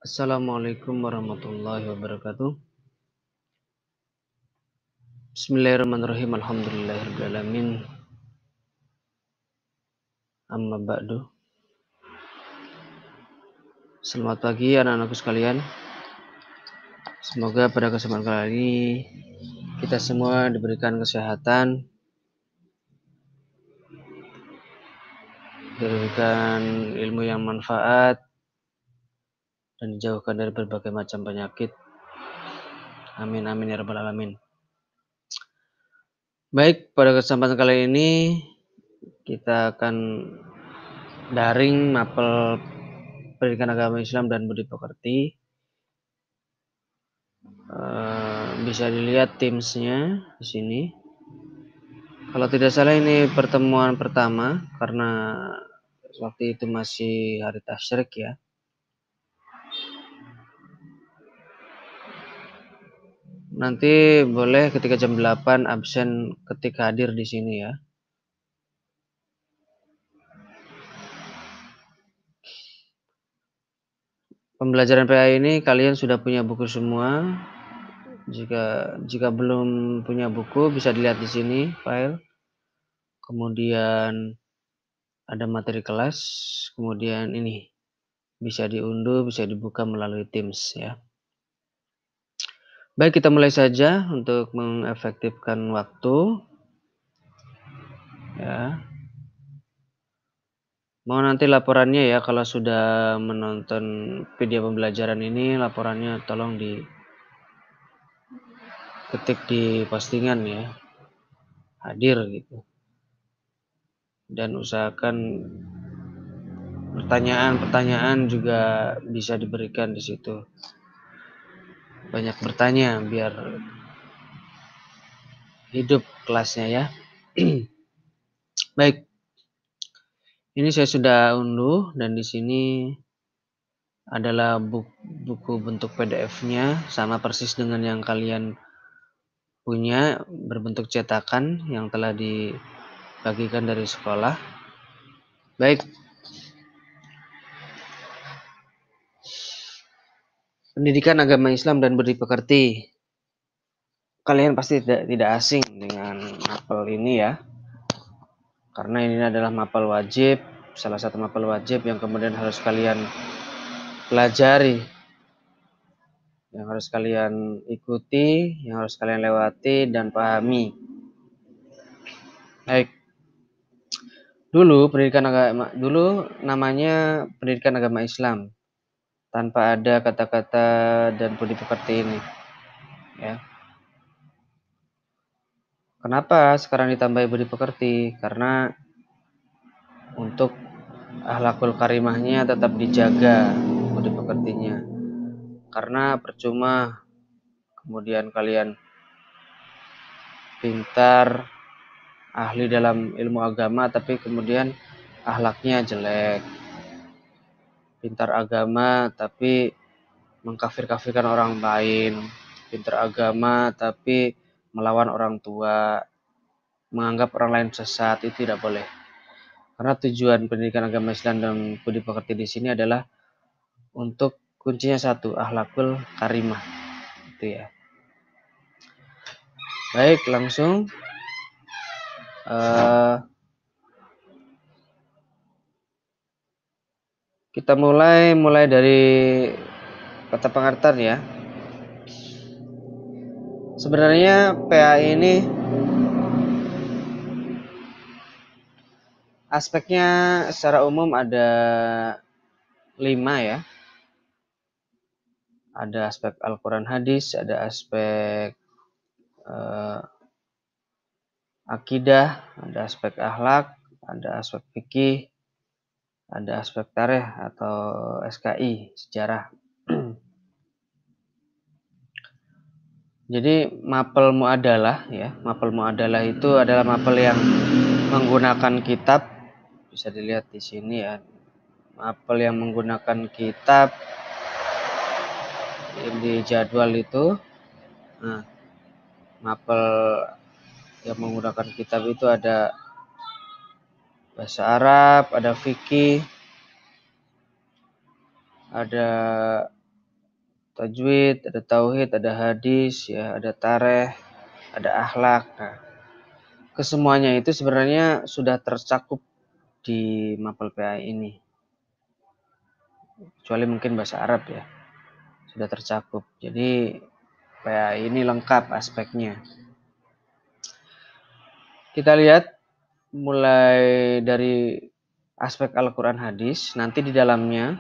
Assalamualaikum warahmatullahi wabarakatuh. Bismillahirrahmanirrahim. Alhamdulillahirabbil alamin. Amma ba'du. Selamat pagi anak-anakku sekalian. Semoga pada kesempatan kali ini kita semua diberikan kesehatan, diberikan ilmu yang manfaat, dan dijauhkan dari berbagai macam penyakit. Amin amin ya rabbal alamin. Baik, pada kesempatan kali ini kita akan daring mapel pendidikan agama Islam dan budi pekerti. Bisa dilihat Teams-nya di sini. Kalau tidak salah ini pertemuan pertama karena waktu itu masih hari tasyrik ya. Nanti boleh ketika jam 8 absen ketika hadir di sini ya. Pembelajaran PA ini kalian sudah punya buku semua. Jika belum punya buku bisa dilihat di sini file. Kemudian ada materi kelas, kemudian ini bisa diunduh, bisa dibuka melalui Teams ya. Baik, kita mulai saja untuk mengefektifkan waktu. Ya. Mau nanti laporannya ya, kalau sudah menonton video pembelajaran ini, laporannya tolong diketik di postingan ya. Hadir gitu. Dan usahakan pertanyaan-pertanyaan juga bisa diberikan di situ. Banyak bertanya biar hidup kelasnya ya. Baik. Ini saya sudah unduh dan di sini adalah buku bentuk PDF-nya sama persis dengan yang kalian punya, berbentuk cetakan yang telah dibagikan dari sekolah. Baik. Pendidikan agama Islam dan budi pekerti. Kalian pasti tidak asing dengan mapel ini ya. Karena ini adalah mapel wajib, salah satu mapel wajib yang kemudian harus kalian pelajari, yang harus kalian ikuti, yang harus kalian lewati dan pahami. Baik. Dulu namanya pendidikan agama Islam tanpa ada kata-kata dan budi pekerti ini. Ya. Kenapa sekarang ditambahi budi pekerti? Karena untuk akhlakul karimahnya tetap dijaga budi pekertinya. Karena percuma kemudian kalian pintar, ahli dalam ilmu agama tapi kemudian akhlaknya jelek. Pintar agama tapi mengkafir-kafirkan orang lain. Pintar agama tapi melawan orang tua, menganggap orang lain sesat, itu tidak boleh. Karena tujuan pendidikan agama Islam dan budi pekerti di sini adalah untuk kuncinya satu, akhlakul karimah. Itu ya. Baik, langsung kita mulai dari kata pengertian ya. Sebenarnya PA ini aspeknya secara umum ada 5 ya. Ada aspek Al-Quran hadis, ada aspek akidah, ada aspek akhlak, ada aspek fikih, ada aspek tarikh atau SKI, sejarah. Jadi mapel muadalah ya, mapel muadalah itu adalah mapel yang menggunakan kitab, bisa dilihat di sini ya. Mapel yang menggunakan kitab di jadwal itu. Nah, mapel yang menggunakan kitab itu ada bahasa Arab, ada fikih, ada tajwid, ada tauhid, ada hadis, ya, ada tareh, ada akhlak. Nah, kesemuanya itu sebenarnya sudah tercakup di mapel PAI ini. Kecuali mungkin bahasa Arab ya, sudah tercakup. Jadi PAI ini lengkap aspeknya. Kita lihat mulai dari aspek Al-Quran hadis, nanti di dalamnya,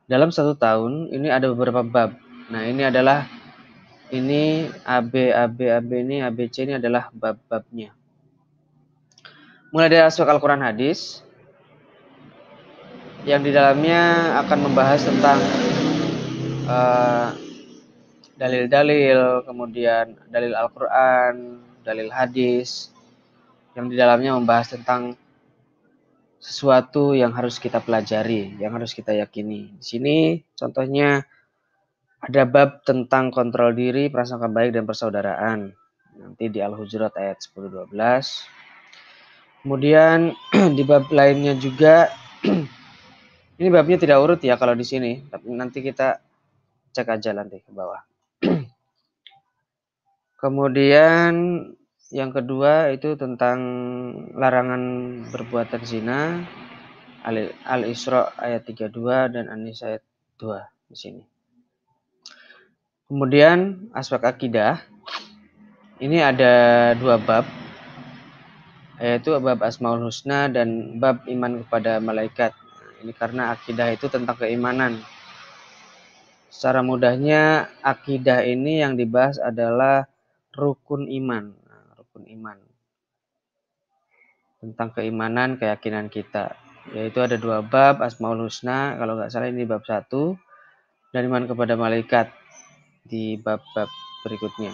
dalam 1 tahun, ini ada beberapa bab. Nah, ini adalah, ini AB ini, ABC ini adalah bab-babnya. Mulai dari aspek Al-Quran hadis, yang di dalamnya akan membahas tentang dalil-dalil, kemudian dalil Al-Quran, dalil hadis, yang di dalamnya membahas tentang sesuatu yang harus kita pelajari, yang harus kita yakini. Di sini contohnya ada bab tentang kontrol diri, prasangka baik, dan persaudaraan. Nanti di Al-Hujurat ayat 10-12. Kemudian di bab lainnya juga, ini babnya tidak urut ya kalau di sini, tapi nanti kita cek aja nanti ke bawah. Kemudian yang kedua itu tentang larangan perbuatan zina, Al-Isra ayat 32 dan An-Nisa ayat 2 di sini. Kemudian aspek akidah, ini ada 2 bab, yaitu bab Asmaul Husna dan bab iman kepada malaikat. Ini karena akidah itu tentang keimanan. Secara mudahnya, akidah ini yang dibahas adalah rukun iman. Rukun iman. Tentang keimanan, keyakinan kita. Yaitu ada 2 bab, Asmaul Husna, kalau nggak salah ini bab 1, dan iman kepada malaikat di bab-bab berikutnya.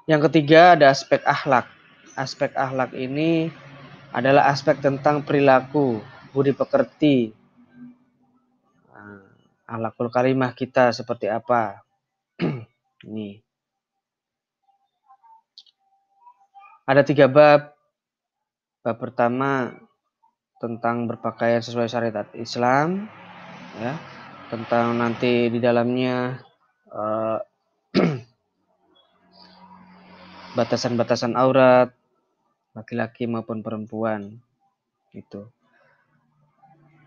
Yang ketiga ada aspek akhlak. Aspek akhlak ini adalah aspek tentang perilaku, budi pekerti, akhlakul karimah kita seperti apa. Ini ada 3 bab. Bab pertama tentang berpakaian sesuai syariat Islam, ya, tentang nanti di dalamnya batasan-batasan aurat laki-laki maupun perempuan itu.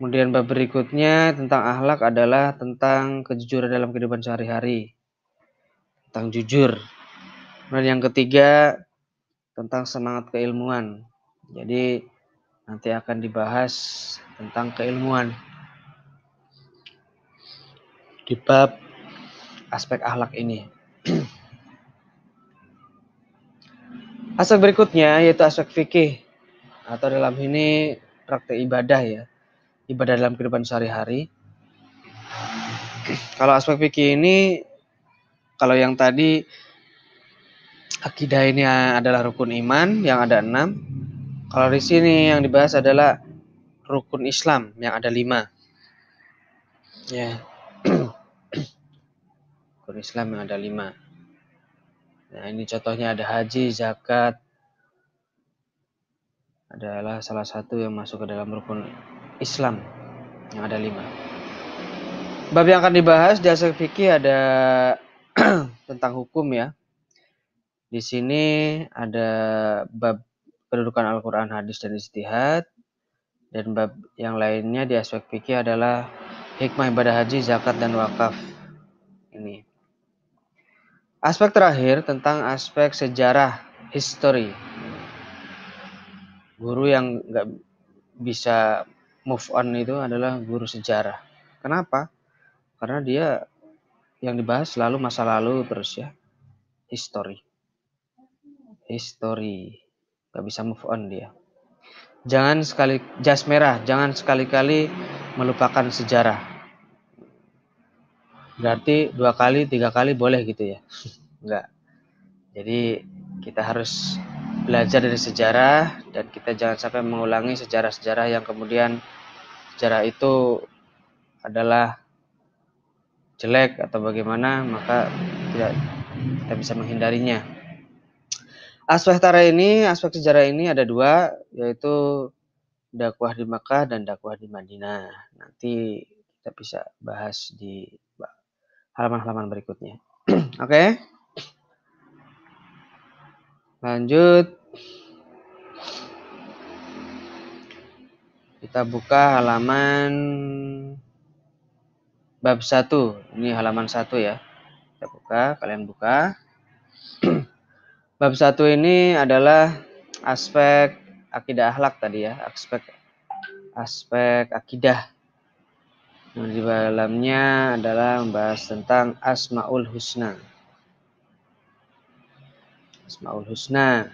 Kemudian bab berikutnya tentang akhlak adalah tentang kejujuran dalam kehidupan sehari-hari, tentang jujur. Kemudian yang ketiga tentang semangat keilmuan. Jadi nanti akan dibahas tentang keilmuan di bab aspek akhlak ini. Aspek berikutnya yaitu aspek fikih, atau dalam ini praktek ibadah ya, ibadah dalam kehidupan sehari-hari. Kalau aspek fikih ini, kalau yang tadi akidah ini adalah rukun iman yang ada 6. Kalau di sini yang dibahas adalah rukun Islam yang ada 5. Ya. Rukun Islam yang ada 5. Nah, ini contohnya ada haji, zakat, adalah salah satu yang masuk ke dalam rukun Islam yang ada 5. Bab yang akan dibahas di aspek fikih ada tentang hukum ya. Di sini ada bab kedudukan Al-Quran, hadis, dan ijtihad. Dan bab yang lainnya di aspek fikih adalah hikmah ibadah haji, zakat, dan wakaf. Ini. Aspek terakhir tentang aspek sejarah, history. Guru yang nggak bisa move on itu adalah guru sejarah. Kenapa? Karena dia yang dibahas selalu masa lalu terus ya. History. Nggak bisa move on dia. Jangan jas merah, jangan sekali-kali melupakan sejarah. Berarti 2 kali, 3 kali boleh gitu ya? Enggak. Jadi kita harus belajar dari sejarah dan kita jangan sampai mengulangi sejarah-sejarah yang kemudian sejarah itu adalah jelek atau bagaimana, maka kita bisa menghindarinya. Aspek sejarah ini ada 2, yaitu dakwah di Makkah dan dakwah di Madinah. Nanti kita bisa bahas di halaman-halaman berikutnya. Oke. Lanjut. Kita buka halaman bab 1. Ini halaman 1 ya. Kita buka, kalian buka. Bab 1 ini adalah aspek akidah akhlak tadi ya, aspek akidah. Nah, di dalamnya adalah membahas tentang Asmaul Husna. Asmaul Husna.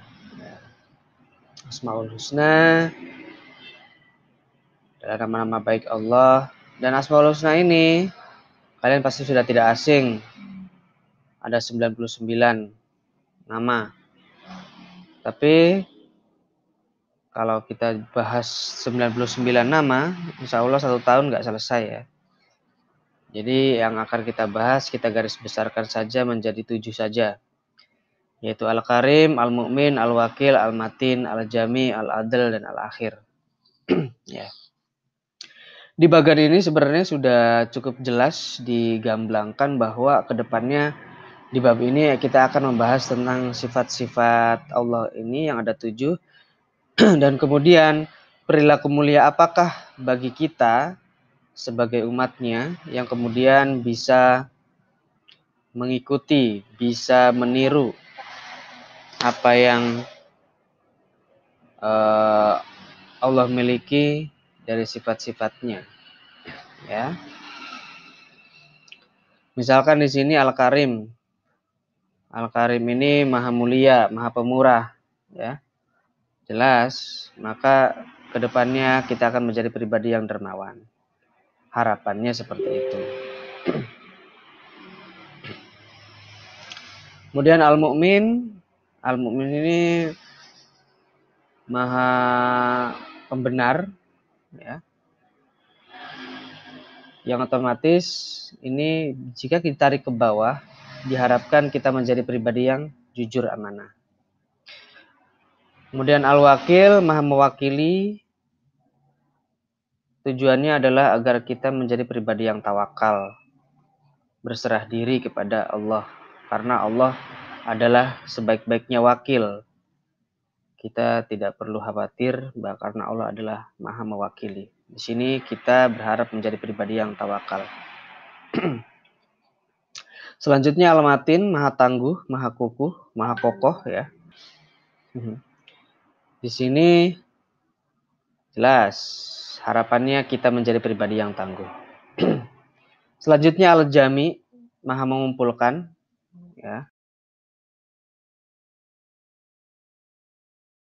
Asmaul Husna adalah nama-nama baik Allah. Dan Asmaul Husna ini kalian pasti sudah tidak asing. Ada 99 nama. Tapi kalau kita bahas 99 nama, insya Allah 1 tahun nggak selesai ya. Jadi yang akan kita bahas, kita garis besarkan saja menjadi 7 saja. Yaitu Al-Karim, Al-Mu'min, Al-Wakil, Al-Matin, Al-Jami, Al-Adl, dan Al-Akhir. Ya. Di bagian ini sebenarnya sudah cukup jelas digamblangkan bahwa kedepannya di bab ini kita akan membahas tentang sifat-sifat Allah ini yang ada 7. Dan kemudian perilaku mulia apakah bagi kita sebagai umatnya yang kemudian bisa mengikuti, bisa meniru apa yang Allah miliki dari sifat-sifatnya. Ya. Misalkan di sini Al-Karim. Al-Karim ini maha mulia, maha pemurah, ya. Jelas, maka kedepannya kita akan menjadi pribadi yang dermawan. Harapannya seperti itu. Kemudian Al-Mu'min. Al-Mu'min ini maha pembenar, ya. Yang otomatis ini jika kita tarik ke bawah, diharapkan kita menjadi pribadi yang jujur amanah. Kemudian Al-Wakil, maha mewakili. Tujuannya adalah agar kita menjadi pribadi yang tawakal, berserah diri kepada Allah. Karena Allah adalah sebaik-baiknya wakil. Kita tidak perlu khawatir karena Allah adalah maha mewakili. Di sini kita berharap menjadi pribadi yang tawakal. Selanjutnya Al-Matin, maha tangguh, maha kukuh, maha kokoh ya. Di sini jelas harapannya kita menjadi pribadi yang tangguh. Selanjutnya Al-Jami, maha mengumpulkan ya.